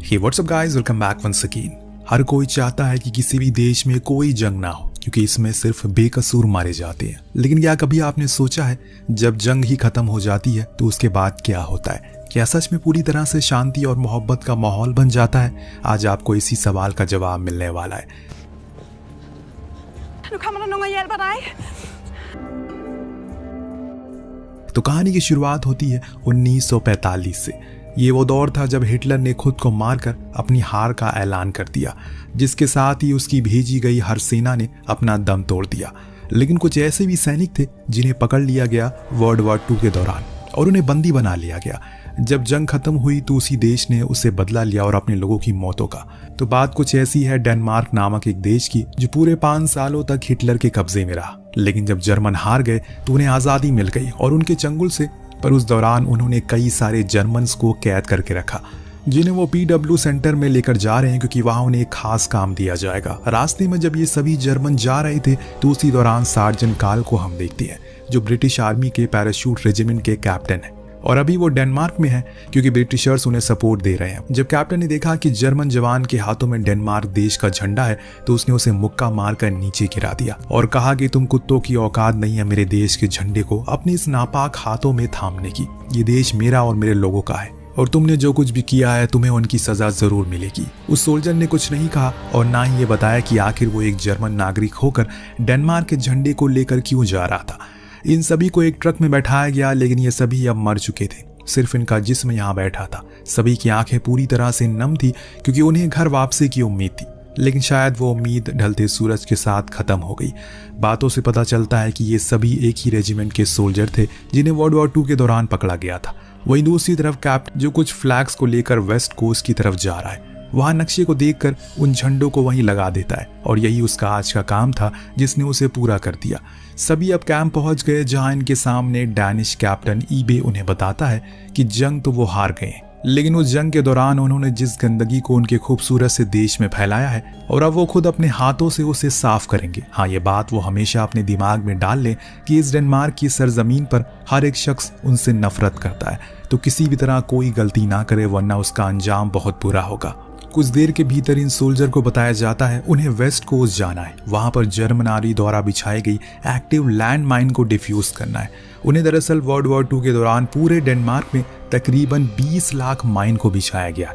हे what's up guys, welcome back once again. हर कोई चाहता है कि किसी भी देश में कोई जंग ना हो, क्योंकि इसमें सिर्फ बेकसूर मारे जाते हैं। लेकिन क्या कभी आपने सोचा है जब जंग ही खत्म हो जाती है तो उसके बाद क्या होता है? क्या सच में पूरी तरह से शांति और मोहब्बत का माहौल बन जाता है? आज आपको इसी सवाल का जवाब मिलने वाला है। तो कहानी की शुरुआत होती है 1945 से। ये वो दौर था जब हिटलर ने खुद को मारकर अपनी हार का ऐलान कर दिया, जिसके साथ ही उसकी भेजी गई हर सेना ने अपना दम तोड़ दिया। लेकिन कुछ ऐसे भी सैनिक थे जिन्हें पकड़ लिया गया वर्ल्ड वॉर 2 के दौरान और उन्हें बंदी बना लिया गया। जब जंग खत्म हुई तो उसी देश ने उसे बदला लिया और अपने लोगों की मौतों का। तो बात कुछ ऐसी है डेनमार्क नामक एक देश की, जो पूरे 5 सालों तक हिटलर के कब्जे में रहा। लेकिन जब जर्मन हार गए तो उन्हें आज़ादी मिल गई और उनके चंगुल से। पर उस दौरान उन्होंने कई सारे जर्मन्स को कैद करके रखा, जिन्हें वो PW सेंटर में लेकर जा रहे हैं, क्योंकि वहां उन्हें एक खास काम दिया जाएगा। रास्ते में जब ये सभी जर्मन जा रहे थे तो उसी दौरान सार्जेंट कार्ल को हम देखते हैं, जो ब्रिटिश आर्मी के पैराशूट रेजिमेंट के कैप्टन है और अभी वो डेनमार्क में है, क्योंकि ब्रिटिशर्स उन्हें सपोर्ट दे रहे हैं। जब कैप्टन ने देखा कि जर्मन जवान के हाथों में डेनमार्क देश का झंडा है तो उसने उसे मुक्का मारकर नीचे गिरा दिया और कहा कि तुम कुत्तों की औकात नहीं है मेरे देश के झंडे को अपने इस नापाक हाथों में थामने की। ये देश मेरा और मेरे लोगों का है और तुमने जो कुछ भी किया है तुम्हें उनकी सजा जरूर मिलेगी। उस सोल्जर ने कुछ नहीं कहा और ना ही ये बताया कि आखिर वो एक जर्मन नागरिक होकर डेनमार्क के झंडे को लेकर क्यों जा रहा था। इन सभी को एक ट्रक में बैठाया गया, लेकिन ये सभी अब मर चुके थे। सिर्फ इनका जिस्म यहाँ बैठा था। सभी की आंखें पूरी तरह से नम थी, क्योंकि उन्हें घर वापसी की उम्मीद थी। लेकिन शायद वो उम्मीद ढलते सूरज के साथ खत्म हो गई। बातों से पता चलता है कि ये सभी एक ही रेजिमेंट के सोल्जर थे जिन्हें वर्ल्ड वॉर 2 के दौरान पकड़ा गया था। वहीं दूसरी तरफ कैप्टन, जो कुछ फ्लैग्स को लेकर वेस्ट कोस्ट की तरफ जा रहा है, वहां नक्शे को देखकर उन झंडों को वहीं लगा देता है और यही उसका आज का काम था जिसने उसे पूरा कर दिया। सभी अब कैंप पहुंच गए, जहां इनके सामने डैनिश कैप्टन ईबे उन्हें बताता है कि जंग तो वो हार गए, लेकिन उस जंग के दौरान उन्होंने जिस गंदगी को उनके खूबसूरत से देश में फैलाया है और अब वो खुद अपने हाथों से उसे साफ करेंगे। हाँ, ये बात वो हमेशा अपने दिमाग में डाल लें कि इस डेनमार्क की सरजमीन पर हर एक शख्स उनसे नफरत करता है, तो किसी भी तरह कोई गलती ना करे, वरना उसका अंजाम बहुत बुरा होगा। कुछ देर के भीतर इन सोल्जर को बताया जाता है उन्हें वेस्ट कोस्ट जाना है। वहां पर जर्मन आर्मी द्वारा बिछाई गई एक्टिव लैंड माइन को डिफ्यूज करना है। उन्हें दरअसल वर्ल्ड वॉर 2 के दौरान पूरे डेनमार्क में तकरीबन 20 लाख माइन को बिछाया गया,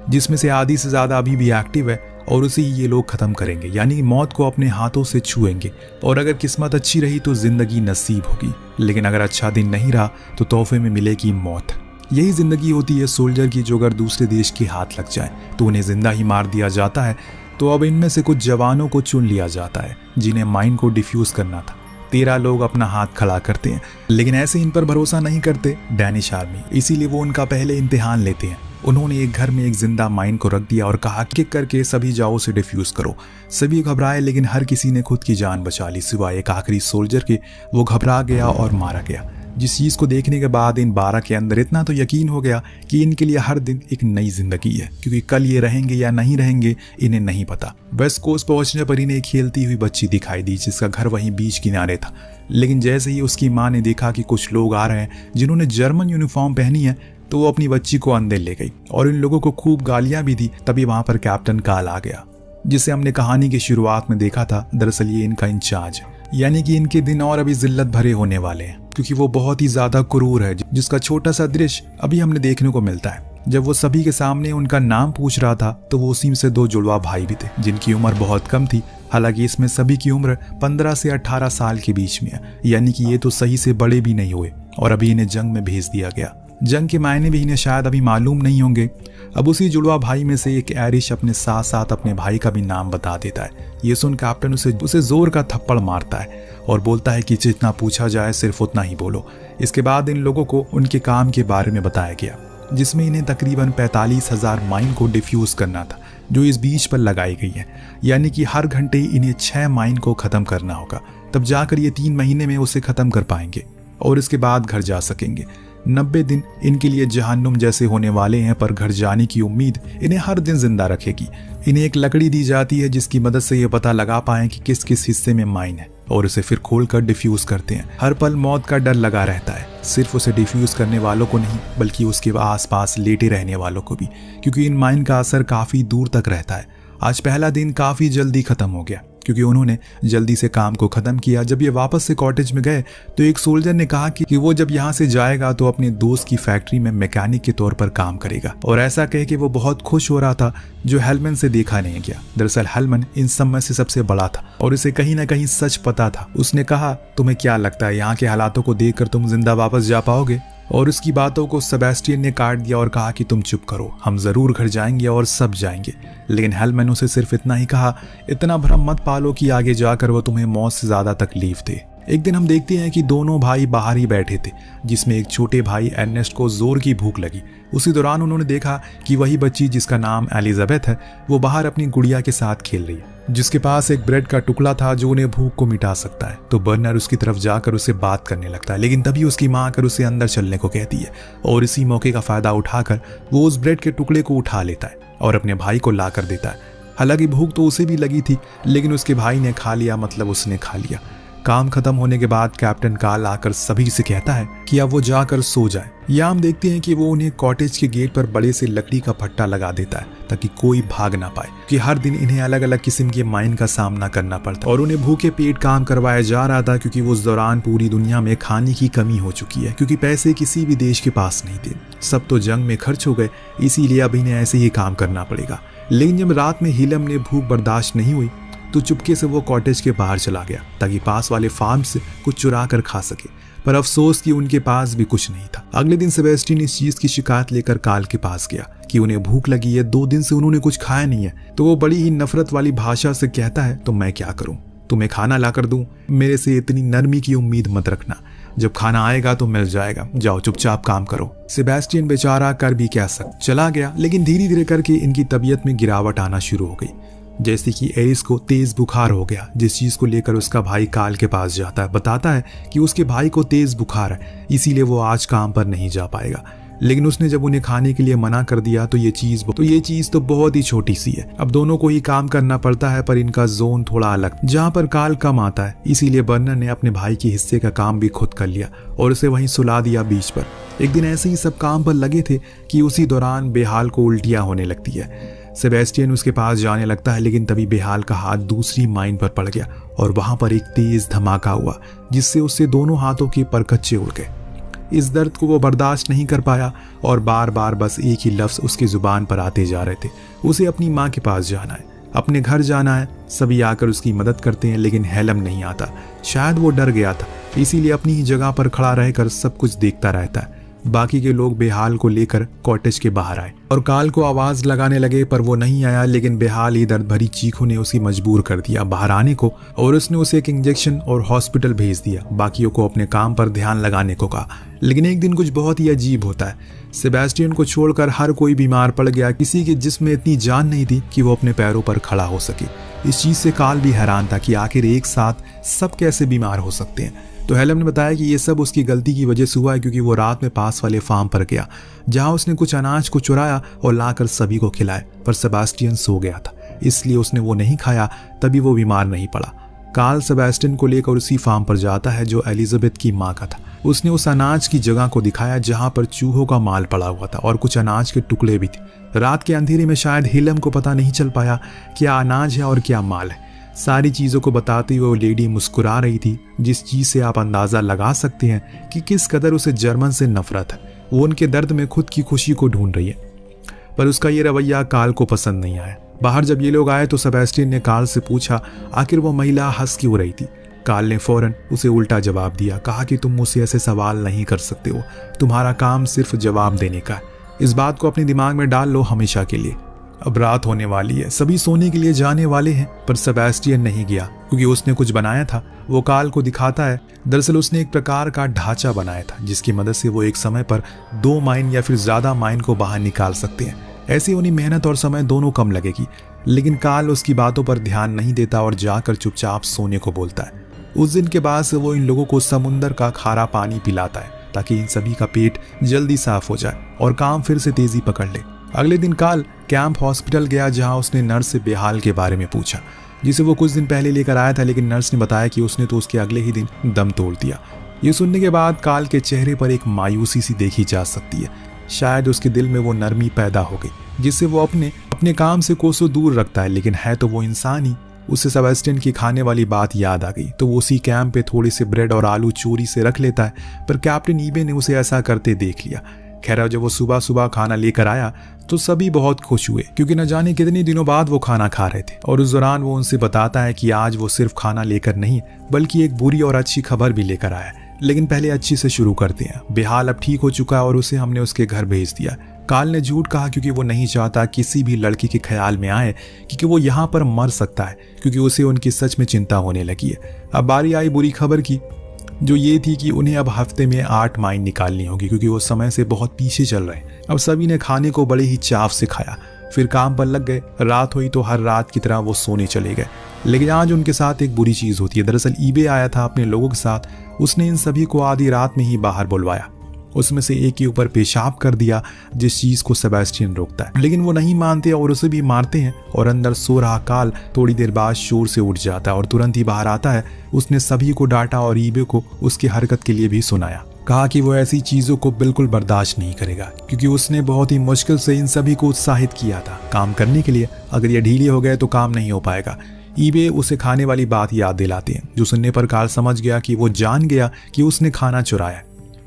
जिसमें से आधी से ज्यादा अभी भी एक्टिव है और उसे ये लोग खत्म करेंगे, यानी मौत को अपने हाथों से छुएंगे। और अगर किस्मत अच्छी रही तो जिंदगी नसीब होगी, लेकिन अगर अच्छा दिन नहीं रहा तो तोहफे में मिलेगी मौत। यही जिंदगी होती है सोल्जर की, जो अगर दूसरे देश के हाथ लग जाए तो उन्हें जिंदा ही मार दिया जाता है। तो अब इनमें से कुछ जवानों को चुन लिया जाता है जिन्हें माइन को डिफ्यूज करना था। 13 लोग अपना हाथ खड़ा करते हैं, लेकिन ऐसे इन पर भरोसा नहीं करते डैनिश आर्मी, इसीलिए वो उनका पहले इम्तिहान लेते हैं। उन्होंने एक घर में एक जिंदा माइन को रख दिया और कहा किक करके सभी जाओ से डिफ्यूज करो। सभी घबराए, लेकिन हर किसी ने खुद की जान बचा ली, सिवाय एक आखिरी सोल्जर के। वो घबरा गया और मारा गया, जिस चीज को देखने के बाद इन 12 के अंदर इतना तो यकीन हो गया कि इनके लिए हर दिन एक नई जिंदगी है, क्योंकि कल ये रहेंगे या नहीं रहेंगे इन्हें नहीं पता। वेस्ट कोस्ट पहुंचने पर इन्हें एक खेलती हुई बच्ची दिखाई दी, जिसका घर वहीं बीच किनारे था। लेकिन जैसे ही उसकी माँ ने देखा कि कुछ लोग आ रहे हैं जिन्होंने जर्मन यूनिफॉर्म पहनी है, तो वो अपनी बच्ची को अंदर ले गई और इन लोगों को खूब गालियां भी दी। तभी वहां पर कैप्टन कार्ल आ गया, जिसे हमने कहानी की शुरुआत में देखा था। दरअसल ये इनका इंचार्ज है, यानी कि इनके दिन और अभी जिल्लत भरे होने वाले हैं, क्योंकि वो बहुत ही ज्यादा क्रूर है, जिसका छोटा सा दृश्य अभी हमने देखने को मिलता है। जब वो सभी के सामने उनका नाम पूछ रहा था तो वो उसी में से 2 जुड़वा भाई भी थे, जिनकी उम्र बहुत कम थी। हालांकि इसमें सभी की उम्र 15 से 18 साल के बीच में है, यानी कि ये तो सही से बड़े भी नहीं हुए और अभी इन्हें जंग में भेज दिया गया। जंग के मायने भी इन्हें शायद अभी मालूम नहीं होंगे। अब उसी जुड़वा भाई में से एक एरिश अपने साथ साथ अपने भाई का भी नाम बता देता है। ये सुन कैप्टन उसे जोर का थप्पड़ मारता है और बोलता है कि जितना पूछा जाए सिर्फ उतना ही बोलो। इसके बाद इन लोगों को उनके काम के बारे में बताया गया, जिसमें इन्हें तकरीबन 45,000 माइन को डिफ्यूज करना था, जो इस बीच पर लगाई गई है। यानी कि हर घंटे इन्हें 6 माइन को खत्म करना होगा, तब जाकर ये 3 महीने में उसे खत्म कर पाएंगे और इसके बाद घर जा सकेंगे। 90 दिन इनके लिए जहन्नुम जैसे होने वाले हैं, पर घर जाने की उम्मीद इन्हें हर दिन जिंदा रखेगी। इन्हें एक लकड़ी दी जाती है जिसकी मदद से ये पता लगा पाएं कि किस किस हिस्से में माइन है। और उसे फिर खोलकर डिफ्यूज करते हैं। हर पल मौत का डर लगा रहता है, सिर्फ उसे डिफ्यूज करने वालों को नहीं बल्कि उसके आसपास लेटे रहने वालों को भी, क्योंकि इन माइन का असर काफी दूर तक रहता है। आज पहला दिन काफी जल्दी खत्म हो गया क्योंकि उन्होंने जल्दी से काम को खत्म किया। जब ये वापस से कॉटेज में गए तो एक सोल्जर ने कहा कि वो जब यहाँ से जाएगा तो अपने दोस्त की फैक्ट्री में मैकेनिक के तौर पर काम करेगा, और ऐसा कह के वो बहुत खुश हो रहा था, जो हेलमन से देखा नहीं गया। दरअसल हेलमन इन सब में से सबसे बड़ा था और उसे कहीं ना कहीं सच पता था। उसने कहा, तुम्हें क्या लगता है यहाँ के हालातों को देखकर तुम जिंदा वापस जा पाओगे? और उसकी बातों को सेबेस्टियन ने काट दिया और कहा कि तुम चुप करो, हम जरूर घर जाएंगे और सब जाएंगे। लेकिन हेलमन उसे सिर्फ इतना ही कहा, इतना भ्रम मत पालो कि आगे जाकर वो तुम्हें मौत से ज्यादा तकलीफ दे। एक दिन हम देखते हैं कि दोनों भाई बाहर ही बैठे थे, जिसमें एक छोटे भाई अर्नेस्ट को जोर की भूख लगी। उसी दौरान उन्होंने देखा कि वही बच्ची जिसका नाम एलिजाबेथ है, वो बाहर अपनी गुड़िया के साथ खेल रही है, जिसके पास एक ब्रेड का टुकड़ा था जो उन्हें भूख को मिटा सकता है। तो बर्नर उसकी तरफ जाकर उससे बात करने लगता है, लेकिन तभी उसकी माँ आकर उसे अंदर चलने को कहती है और इसी मौके का फायदा उठाकर वो उस ब्रेड के टुकड़े को उठा लेता है और अपने भाई को ला कर देता है। हालांकि भूख तो उसे भी लगी थी, लेकिन उसके भाई ने खा लिया, मतलब उसने खा लिया। काम खत्म होने के बाद कैप्टन कार्ल आकर सभी से कहता है कि अब वो जाकर सो जाए। या हम देखते हैं कि वो उन्हें कॉटेज के गेट पर बड़े से लकड़ी का फट्टा लगा देता है ताकि कोई भाग ना पाए, कि हर दिन इन्हें अलग अलग किस्म के माइन का सामना करना पड़ता और उन्हें भूखे पेट काम करवाया जा रहा था, क्योंकि उस दौरान पूरी दुनिया में खाने की कमी हो चुकी है, क्योंकि पैसे किसी भी देश के पास नहीं थे, सब तो जंग में खर्च हो गए, इसीलिए अब इन्हें ऐसे ही काम करना पड़ेगा। लेकिन जब रात में हीलम ने भूख बर्दाश्त नहीं हुई तो चुपके से वो कॉटेज के बाहर चला गया ताकि पास वाले फार्म से कुछ चुरा कर खा सके, पर अफसोस कि उनके पास भी कुछ नहीं था। अगले दिन सेबेस्टियन इस चीज की शिकायत लेकर कार्ल के पास गया कि उन्हें भूख लगी है, 2 दिन से उन्होंने कुछ खाया नहीं है। तो वो बड़ी ही नफरत वाली भाषा से कहता है, तो मैं क्या करूं, तुम्हें खाना ला कर दूं? मेरे से इतनी नरमी की उम्मीद मत रखना, जब खाना आएगा तो मिल जाएगा, जाओ चुपचाप काम करो। सेबेस्टियन बेचारा कर भी क्या सकता, चला गया। लेकिन धीरे धीरे करके इनकी तबीयत में गिरावट आना शुरू हो गई, जैसे कि एरिस को तेज बुखार हो गया, जिस चीज को लेकर उसका भाई कार्ल के पास जाता है, बताता है कि उसके भाई को तेज बुखार है, इसीलिए वो आज काम पर नहीं जा पाएगा। लेकिन उसने जब उन्हें खाने के लिए मना कर दिया तो ये चीज तो बहुत ही छोटी सी है। अब दोनों को ही काम करना पड़ता है, पर इनका जोन थोड़ा अलग, जहाँ पर कार्ल कम आता है, इसीलिए बर्नर ने अपने भाई के हिस्से का काम भी खुद कर लिया और उसे वहीं सुला दिया बीच पर। एक दिन ऐसे ही सब काम पर लगे थे कि उसी दौरान बेहाल को उल्टियां होने लगती है। सेबेस्टियन उसके पास जाने लगता है, लेकिन तभी बेहाल का हाथ दूसरी माइन पर पड़ गया और वहां पर एक तेज धमाका हुआ, जिससे उससे दोनों हाथों के परकच्चे उड़ गए। इस दर्द को वो बर्दाश्त नहीं कर पाया और बार बार बस एक ही लफ्ज उसकी जुबान पर आते जा रहे थे, उसे अपनी माँ के पास जाना है, अपने घर जाना है। सभी आकर उसकी मदद करते हैं, लेकिन हेलम नहीं आता। शायद वो डर गया था, इसीलिए अपनी ही जगह पर खड़ा रहकर सब कुछ देखता रहता है। बाकी के लोग बेहाल को लेकर कॉटेज के बाहर आए और कार्ल को आवाज लगाने लगे, पर वो नहीं आया। लेकिन बेहाल ही दर्द भरी चीखों ने उसे मजबूर कर दिया बाहर आने को और उसने उसे एक इंजेक्शन और हॉस्पिटल भेज दिया। बाकियों को अपने काम पर ध्यान लगाने को कहा। लेकिन एक दिन कुछ बहुत ही अजीब होता है। सेबेस्टियन को छोड़कर हर कोई बीमार पड़ गया, किसी के जिस्म में इतनी जान नहीं थी कि वो अपने पैरों पर खड़ा हो सके। इस चीज से कार्ल भी हैरान था कि आखिर एक साथ सब कैसे बीमार हो सकते हैं। तो हेलम ने बताया कि ये सब उसकी गलती की वजह से हुआ है, क्योंकि वो रात में पास वाले फार्म पर गया, जहां उसने कुछ अनाज को चुराया और लाकर सभी को खिलाया, पर सेबेस्टियन सो गया था, इसलिए उसने वो नहीं खाया, तभी वो बीमार नहीं पड़ा। कार्ल सेबेस्टियन को लेकर उसी फार्म पर जाता है जो एलिजाबेथ की माँ का था। उसने उस अनाज की जगह को दिखाया जहां पर चूहों का माल पड़ा हुआ था और कुछ अनाज के टुकड़े भी थे। रात के अंधेरे में शायद हेलम को पता नहीं चल पाया क्या अनाज है और क्या माल है। सारी चीज़ों को बताते हुए वो लेडी मुस्कुरा रही थी, जिस चीज़ से आप अंदाज़ा लगा सकते हैं कि किस कदर उसे जर्मन से नफरत है। वो उनके दर्द में खुद की खुशी को ढूंढ रही है, पर उसका ये रवैया कार्ल को पसंद नहीं आया। बाहर जब ये लोग आए तो सेबेस्टियन ने कार्ल से पूछा आखिर वो महिला हंस क्यों रही थी। कार्ल ने फौरन उसे उल्टा जवाब दिया, कहा कि तुम मुझसे ऐसे सवाल नहीं कर सकते हो, तुम्हारा काम सिर्फ जवाब देने का है। इस बात को अपने दिमाग में डाल लो हमेशा के लिए। अब रात होने वाली है, सभी सोने के लिए जाने वाले हैं, पर सेबेस्टियन नहीं गया क्योंकि उसने कुछ बनाया था। वो कार्ल को दिखाता है। दरअसल उसने एक प्रकार का ढांचा बनाया था जिसकी मदद से वो एक समय पर 2 माइन या फिर ज्यादा माइन को बाहर निकाल सकते हैं। ऐसे उन्हें मेहनत और समय दोनों कम लगेगी। लेकिन कार्ल उसकी बातों पर ध्यान नहीं देता और जाकर चुपचाप सोने को बोलता है। उस दिन के बाद से वो इन लोगों को समुंदर का खारा पानी पिलाता है ताकि इन सभी का पेट जल्दी साफ हो जाए और काम फिर से तेजी पकड़ ले। अगले दिन कार्ल कैंप हॉस्पिटल गया जहां उसने नर्स से बेहाल के बारे में पूछा। जिसे वो कुछ दिन पहले लेकर आया था, लेकिन नर्स ने बताया कि उसने तो उसके अगले ही दिन दम तोड़ दिया। ये सुनने के बाद काल के चेहरे पर एक मायूसी सी देखी जा सकती है। शायद उसके दिल में वो नरमी पैदा हो गई जिससे वो अपने काम से कोसों दूर रखता है, लेकिन है तो वो इंसान ही। उसे सेबेस्टियन की खाने वाली बात याद आ गई, तो वो उसी कैंप पे थोड़े से ब्रेड और आलू चोरी से रख लेता है, पर कैप्टन ईबे ने उसे ऐसा करते देख लिया। खैर, जब वो सुबह सुबह खाना लेकर आया तो सभी बहुत खुश हुए, क्योंकि न जाने कितने दिनों बाद वो खाना खा रहे थे। और उस दौरान वो उनसे बताता है कि आज वो सिर्फ खाना लेकर नहीं बल्कि एक बुरी और अच्छी खबर भी लेकर आया है। लेकिन पहले अच्छी से शुरू करते हैं। बेहाल अब ठीक हो चुका है और उसे हमने उसके घर भेज दिया। काल ने झूठ कहा क्योंकि वो नहीं चाहता किसी भी लड़की के ख्याल में आए कि वो यहाँ पर मर सकता है, क्योंकि उसे उनकी सच में चिंता होने लगी है। अब बारी आई बुरी खबर की, जो ये थी कि उन्हें अब हफ्ते में 8 माइन निकालनी होगी, क्योंकि वो समय से बहुत पीछे चल रहे हैं। अब सभी ने खाने को बड़े ही चाव से खाया, फिर काम पर लग गए। रात हुई तो हर रात की तरह वो सोने चले गए। लेकिन आज उनके साथ एक बुरी चीज होती है। दरअसल ईबे आया था अपने लोगों के साथ। उसने इन सभी को आधी रात में ही बाहर बुलवाया। उसमें से एक के ऊपर पेशाब कर दिया, जिस चीज को सेबेस्टियन रोकता है, लेकिन वो नहीं मानते और उसे भी मारते हैं। और अंदर सो रहा काल थोड़ी देर बाद शोर से उठ जाता है और तुरंत ही बाहर आता है। उसने सभी को डांटा और ईबे को उसकी हरकत के लिए भी सुनाया। कहा कि वो ऐसी चीजों को बिल्कुल बर्दाश्त नहीं करेगा, क्योंकि उसने बहुत ही मुश्किल से इन सभी को उत्साहित किया था काम करने के लिए। अगर ये ढीले हो गए तो काम नहीं हो पाएगा। ईबे उसे खाने वाली बात याद दिलाते हैं, जो सुनने पर काल समझ गया कि वो जान गया कि उसने खाना चुराया।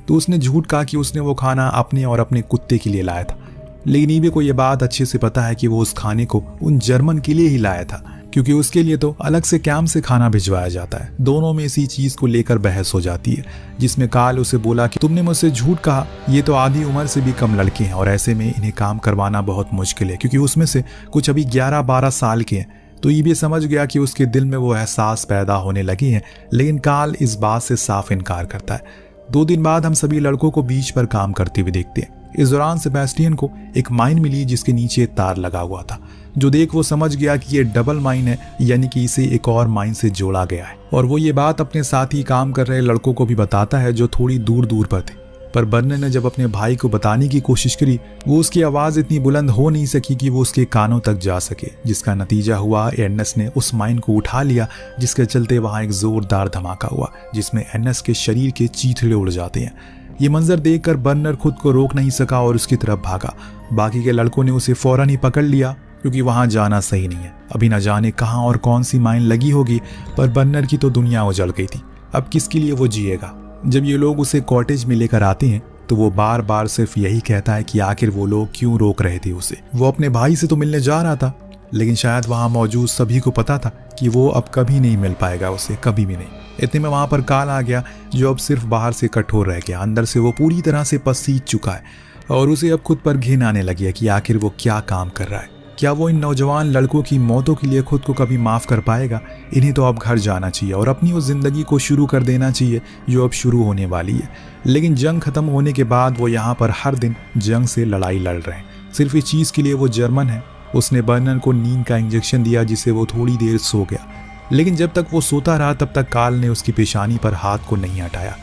तो उसने झूठ कहा कि उसने वो खाना अपने और अपने कुत्ते के लिए लाया था। लेकिन ईबे को यह बात अच्छे से पता है कि वो उस खाने को उन जर्मन के लिए ही लाया था, क्योंकि उसके लिए तो अलग से कैंप से खाना भिजवाया जाता है। दोनों में इसी चीज को लेकर बहस हो जाती है, जिसमें काल उसे बोला कि तुमने मुझसे झूठ कहा। ये तो आधी उम्र से भी कम लड़के हैं और ऐसे में इन्हें काम करवाना बहुत मुश्किल है, क्योंकि उसमें से कुछ अभी 11-12 साल के हैं। तो ईबे समझ गया कि उसके दिल में वो एहसास पैदा होने लगे हैं, लेकिन काल इस बात से साफ इनकार करता है। 2 दिन बाद हम सभी लड़कों को बीच पर काम करते हुए देखते हैं। इस दौरान सेबेस्टियन को एक माइन मिली जिसके नीचे तार लगा हुआ था, जो देख वो समझ गया कि ये डबल माइन है, यानी कि इसे एक और माइन से जोड़ा गया है। और वो ये बात अपने साथ ही काम कर रहे लड़कों को भी बताता है, जो थोड़ी दूर दूर पर थे। पर बर्नर ने जब अपने भाई को बताने की कोशिश करी, वो उसकी आवाज इतनी बुलंद हो नहीं सकी कि वो उसके कानों तक जा सके, जिसका नतीजा हुआ एर्नेस्ट ने उस माइन को उठा लिया, जिसके चलते वहां एक जोरदार धमाका हुआ, जिसमें एर्नेस्ट के शरीर के चीथड़े उड़ जाते हैं। ये मंजर देखकर बर्नर खुद को रोक नहीं सका और उसकी तरफ भागा। बाकी के लड़कों ने उसे फौरन ही पकड़ लिया, क्योंकि वहां जाना सही नहीं है। अभी न जाने कहां और कौन सी माइन लगी होगी, पर बर्नर की तो दुनिया उजड़ गई थी। अब किसके लिए वो जिएगा? जब ये लोग उसे कॉटेज में लेकर आते हैं तो वो बार बार सिर्फ यही कहता है कि आखिर वो लोग क्यों रोक रहे थे उसे। वो अपने भाई से तो मिलने जा रहा था, लेकिन शायद वहां मौजूद सभी को पता था कि वो अब कभी नहीं मिल पाएगा उसे, कभी भी नहीं। इतने में वहां पर काल आ गया, जो अब सिर्फ बाहर से कठोर रह गया। अंदर से वो पूरी तरह से पसीज चुका है और उसे अब खुद पर घिन आने लगी है कि आखिर वो क्या काम कर रहा है। क्या वो इन नौजवान लड़कों की मौतों के लिए खुद को कभी माफ कर पाएगा? इन्हें तो अब घर जाना चाहिए और अपनी उस जिंदगी को शुरू कर देना चाहिए जो अब शुरू होने वाली है। लेकिन जंग खत्म होने के बाद वो यहाँ पर हर दिन जंग से लड़ाई लड़ रहे हैं, सिर्फ इस चीज के लिए वो जर्मन है। उसने बर्नर को नींद का इंजेक्शन दिया, जिससे वो थोड़ी देर सो गया। लेकिन जब तक वो सोता रहा तब तक काल ने उसकी पेशानी पर हाथ को नहीं हटाया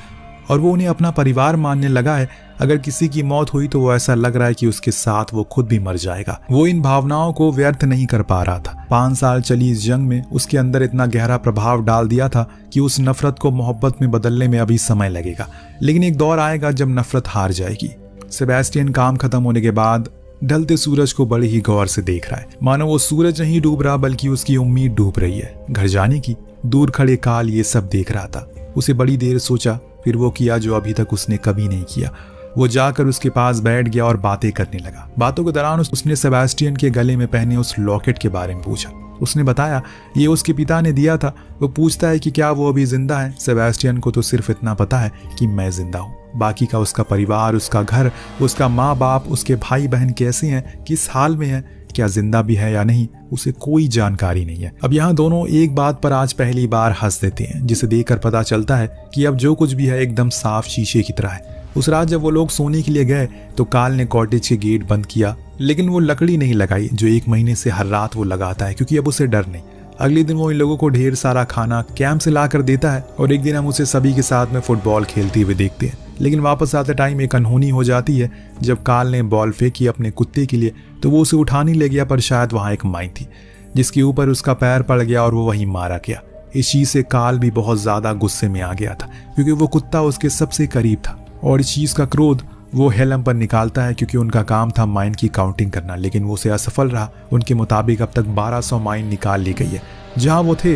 और वो उन्हें अपना परिवार मानने लगा है। अगर किसी की मौत हुई तो वो ऐसा लग रहा है कि उसके साथ वो खुद भी मर जाएगा। वो इन भावनाओं को व्यर्थ नहीं कर पा रहा था। 5 साल चली इस जंग में उसके अंदर इतना गहरा प्रभाव डाल दिया था कि उस नफरत को मोहब्बत में बदलने में अभी समय लगेगा, लेकिन एक दौर आएगा जब नफरत हार जाएगी। सेबेस्टियन काम खत्म होने के बाद ढलते सूरज को बड़े ही गौर से देख रहा है, मानो वो सूरज नहीं डूब रहा बल्कि उसकी उम्मीद डूब रही है घर जाने की। दूर खड़े काल ये सब देख रहा था। उसे बड़ी देर सोचा, फिर वो किया जो अभी तक उसने कभी नहीं किया। वो जाकर उसके पास बैठ गया और बातें करने लगा। बातों के दौरान उसने सेबेस्टियन के गले में पहने उस लॉकेट के बारे में पूछा। उसने बताया ये उसके पिता ने दिया था। वो पूछता है कि क्या वो अभी जिंदा है। सेबेस्टियन को तो सिर्फ इतना पता है कि मैं जिंदा हूँ, बाकी का उसका परिवार, उसका घर, उसका माँ बाप, उसके भाई बहन कैसे हैं, किस हाल में हैं, क्या जिंदा भी है या नहीं, उसे कोई जानकारी नहीं है। अब यहाँ दोनों एक बात पर आज पहली बार हंस देते हैं, जिसे देखकर पता चलता है कि अब जो कुछ भी है एकदम साफ शीशे की तरह है। उस रात जब वो लोग सोने के लिए गए तो काल ने कॉटेज के गेट बंद किया, लेकिन वो लकड़ी नहीं लगाई जो 1 महीने से हर रात वो लगाता है, क्योंकि अब उसे डर नहीं। अगले दिन वो इन लोगों को ढेर सारा खाना कैंप से ला कर देता है और एक दिन हम उसे सभी के साथ में फुटबॉल खेलते हुए देखते हैं। लेकिन वापस आते टाइम एक अनहोनी हो जाती है। जब काल ने बॉल फेंकी अपने कुत्ते के लिए तो वो उसे उठाने ले गया, पर शायद वहाँ एक माइन थी। जिसके ऊपर उसका पैर पड़ गया और वो वहीं मारा गया। इस चीज से काल भी बहुत ज्यादा गुस्से में आ गया था, क्योंकि वो कुत्ता उसके सबसे करीब था और इस चीज का क्रोध वो हेलम पर निकालता है, क्योंकि उनका काम था माइन की काउंटिंग करना, लेकिन वो उसे असफल रहा। उनके मुताबिक अब तक 1200 माइन निकाल ली गई है। जहां वो थे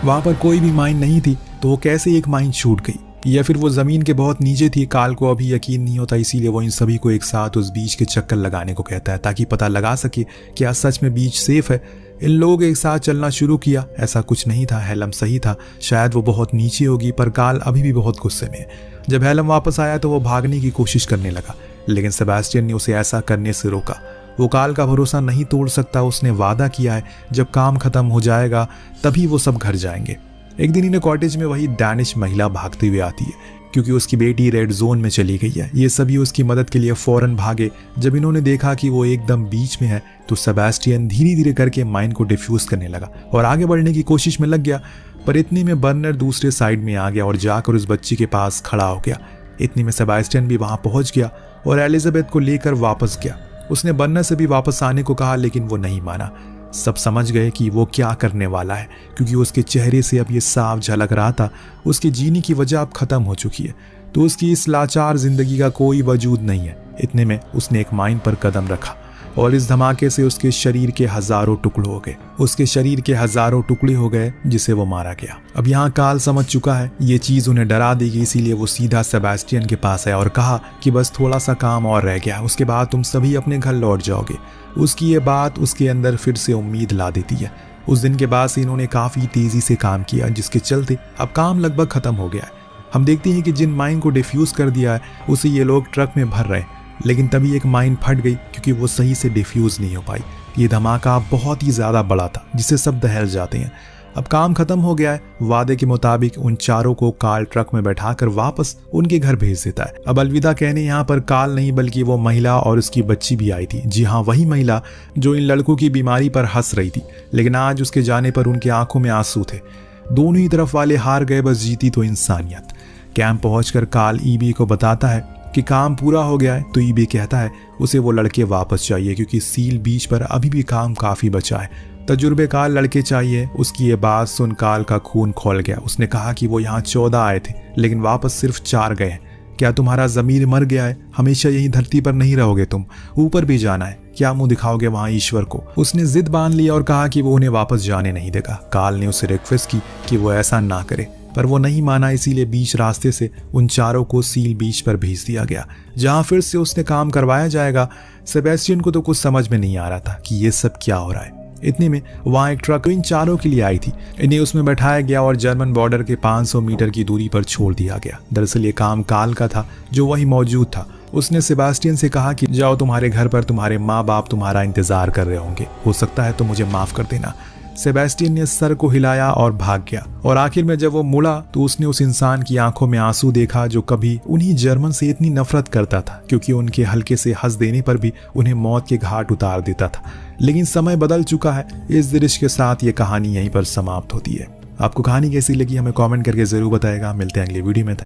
वहां पर कोई भी माइन नहीं थी, तो वो कैसे एक माइन छूट गई, या फिर वो जमीन के बहुत नीचे थी। काल को अभी यकीन नहीं होता, इसीलिए वो इन सभी को एक साथ उस बीच के चक्कर लगाने को कहता है, ताकि पता लगा सके क्या सच में बीच सेफ है। इन लोगों के एक साथ चलना शुरू किया। ऐसा कुछ नहीं था, हेलम सही था, शायद वो बहुत नीचे होगी, पर काल अभी भी बहुत गुस्से में है। जब हेलम वापस आया तो वो भागने की कोशिश करने लगा, लेकिन सेबेस्टियन ने उसे ऐसा करने से रोका। वो काल का भरोसा नहीं तोड़ सकता। उसने वादा किया है जब काम खत्म हो जाएगा तभी वो सब घर जाएंगे। एक दिन इन्हें कॉटेज में वही डैनिश महिला भागती हुई आती है, क्योंकि उसकी बेटी रेड जोन में चली गई है। ये सभी उसकी मदद के लिए फौरन भागे। जब इन्होंने देखा कि वो एकदम बीच में है तो सेबेस्टियन धीरे धीरे करके माइन को डिफ्यूज करने लगा और आगे बढ़ने की कोशिश में लग गया, पर इतने में बर्नर दूसरे साइड में आ गया और जाकर उस बच्ची के पास खड़ा हो गया। इतने में सेबेस्टियन भी वहां पहुंच गया और एलिजाबेथ को लेकर वापस गया। उसने बर्नर से भी वापस आने को कहा, लेकिन वो नहीं माना। सब समझ गए कि वो क्या करने वाला है, क्योंकि उसके चेहरे से अब ये साफ झलक रहा था उसके जीने की वजह अब खत्म हो चुकी है, तो उसकी इस लाचार जिंदगी का कोई वजूद नहीं है। इतने में उसने एक माइन पर कदम रखा और इस धमाके से उसके शरीर के हजारों टुकड़े हो गए। उसके शरीर के हजारों टुकड़े हो गए, जिसे वो मारा गया। अब यहाँ काल समझ चुका है ये चीज उन्हें डरा देगी, इसीलिए वो सीधा सेबेस्टियन के पास आया और कहा कि बस थोड़ा सा काम और रह गया, उसके बाद तुम सभी अपने घर लौट जाओगे। उसकी ये बात उसके अंदर फिर से उम्मीद ला देती है। उस दिन के बाद से इन्होंने काफी तेजी से काम किया, जिसके चलते अब काम लगभग खत्म हो गया है। हम देखते हैं कि जिन माइन को डिफ्यूज कर दिया है उसे ये लोग ट्रक में भर रहे हैं, लेकिन तभी एक माइन फट गई क्योंकि वो सही से डिफ्यूज नहीं हो पाई। ये धमाका बहुत ही ज्यादा बड़ा था, जिससे सब दहल जाते हैं। अब काम खत्म हो गया है। वादे के मुताबिक उन चारों को काल ट्रक में बैठाकर वापस उनके घर भेज देता है। अब अलविदा कहने यहाँ पर काल नहीं बल्कि वो महिला और उसकी बच्ची भी आई थी। जी हाँ, वही महिला जो इन लड़कों की बीमारी पर हंस रही थी, लेकिन आज उसके जाने पर उनकी आंखों में आंसू थे। दोनों ही तरफ वाले हार गए, बस जीती तो इंसानियत। कैंप पहुंचकर काल ईबी को बताता है कि काम पूरा हो गया है, तो ईबी कहता है उसे वो लड़के वापस चाहिए, क्योंकि सील बीच पर अभी भी काम काफी बचा है। तजुर्बेकार लड़के चाहिए। उसकी ये बात सुन काल का खून खौल गया। उसने कहा कि वो यहाँ 14 आए थे, लेकिन वापस सिर्फ 4 गए। क्या तुम्हारा जमीर मर गया है? हमेशा यही धरती पर नहीं रहोगे तुम, ऊपर भी जाना है। क्या मुंह दिखाओगे वहां ईश्वर को? उसने जिद बांध ली और कहा कि वो उन्हें वापस जाने नहीं देगा। काल ने उसे रिक्वेस्ट की कि वो ऐसा ना करे, पर वो नहीं माना। इसीलिए बीच रास्ते से उन चारों को सील बीच पर भेज दिया गया, जहां फिर से उसने काम करवाया जाएगा। सेबेस्टियन को तो कुछ समझ में नहीं आ रहा था कि ये सब क्या हो रहा है। इतने में वहां एक ट्रक इन चारों के लिए आई थी। इन्हें उसमें बैठाया गया और जर्मन बॉर्डर के 500 मीटर की दूरी पर छोड़ दिया गया। दरअसल ये काम काल का था, जो वही मौजूद था। उसने सेबेस्टियन से कहा कि जाओ, तुम्हारे घर पर तुम्हारे माँ बाप तुम्हारा इंतजार कर रहे होंगे, हो सकता है तो मुझे माफ कर देना। सेबेस्टियन ने सर को हिलाया और भाग गया। और आखिर में जब वो मुड़ा तो उसने उस इंसान की आंखों में आंसू देखा जो कभी उन्हीं जर्मन से इतनी नफरत करता था, क्योंकि उनके हल्के से हंस देने पर भी उन्हें मौत के घाट उतार देता था। लेकिन समय बदल चुका है। इस दृश्य के साथ ये कहानी यहीं पर समाप्त होती है। आपको कहानी कैसी लगी हमें कमेंट करके जरूर बताएगा। मिलते हैं अगले वीडियो में।